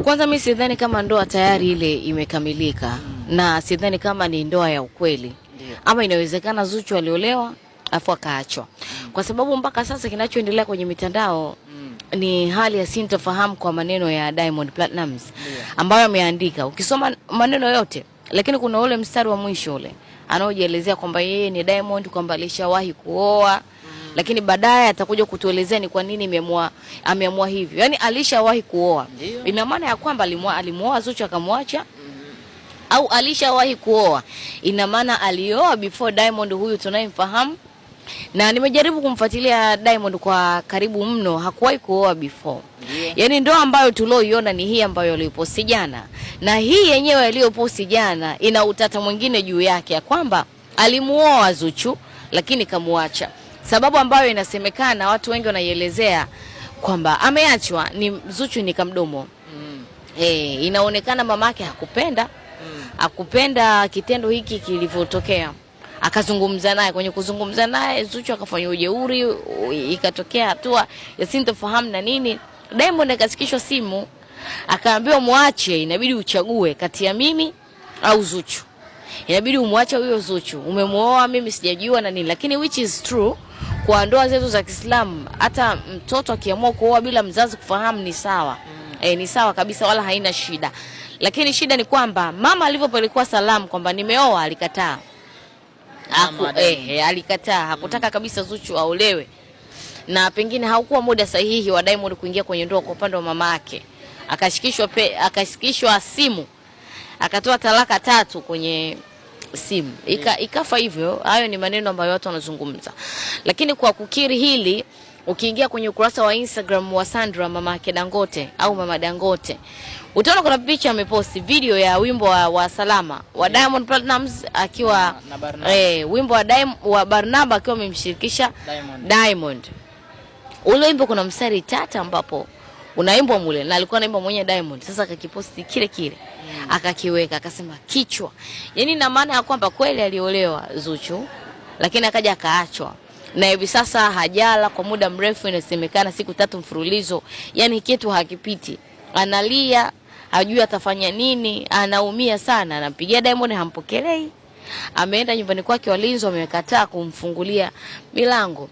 Kwanza mimi sidhani kama ndoa tayari ile imekamilika. Na sidhani kama ni ndoa ya ukweli. Ama inawezekana Zuchu aliolewa afu akaachwa. Kwa sababu mpaka sasa kinachoendelea kwenye mitandao ni hali ya sintofahamu kwa maneno ya Diamond Platnumz ambayo ameandika. Ukisoma maneno yote, lakini kuna ule mstari wa mwisho ule anaojielezea kwamba yeye ni Diamond, kwamba alishawahi kuoa, lakini baadaye atakuja kutuelezea ni kwa nini ameamua hivyo. Yaani alishawahi kuoa. Ina maana ya kwamba alimuoa Zuchu akamwacha, au alishawahi kuoa. Ina maana alioa before Diamond huyu tunayemfahamu. Na nimejaribu kumfuatilia Diamond kwa karibu mno, hakuwahi kuoa before. Yaani ndoa ambayo tulioiona ni hii ambayo aliposti jana. Na hii yenyewe aliyoposti jana ina utata mwingine juu yake ya kwamba alimuoa Zuchu lakini kamuacha. Sababu ambayo inasemekana watu wengi wanaielezea kwamba ameachwa ni Zuchu ni kamdomo. Inaonekana mamake hakupenda kitendo hiki kilivyotokea. Akazungumza naye, kwenye kuzungumza naye Zuchu akafanya ujeuri, ikatokea hatua ya sintofahamu na nini. Diamond akasikishwa simu, akaambiwa muache, inabidi uchague kati ya mimi au Zuchu. Inabidi umwache huyo Zuchu. Umemuoa, mimi sijajua na nini, lakini which is true. Kwa ndoa zetu za Kiislamu hata mtoto akiamua kuoa bila mzazi kufahamu ni sawa. Ni sawa kabisa, wala haina shida. Lakini shida ni kwamba mama alivyopelekwa salamu kwamba nimeoa, alikataa. Alikataa, hakutaka kabisa Zuchu aolewe. Na pengine haukuwa muda sahihi wa Diamond kuingia kwenye ndoa kwa upande wa mama yake. Akashikishwa simu. Akatoa talaka 3 kwenye simu. Ikafa hivyo. Hayo ni maneno ambayo watu wanazungumza. Lakini kwa kukiri hili, ukiingia kwenye ukurasa wa Instagram wa Sandra mama yake Dangote au mama Dangote, utaona kuna picha ameposti video ya wimbo wa Salama wa Diamond Platnumz akiwa wimbo wa Barnaba akiwa amemshirikisha Diamond. Ule wimbo kuna mstari tata ambapo unaimbwa mule na alikuwa anaimba mwenye Diamond. Sasa akakiposti kile akakiweka, akasema kichwa. Yaani ina maana ya kwamba kweli aliolewa Zuchu lakini akaja akaachwa. Na hivi sasa hajala kwa muda mrefu, inasemekana siku 3 mfululizo. Yaani kitu hakipiti. Analia, hajui atafanya nini, anaumia sana. Anampigia Diamond hampokelei. Ameenda nyumbani kwake, walinzi wamekataa kumfungulia milango.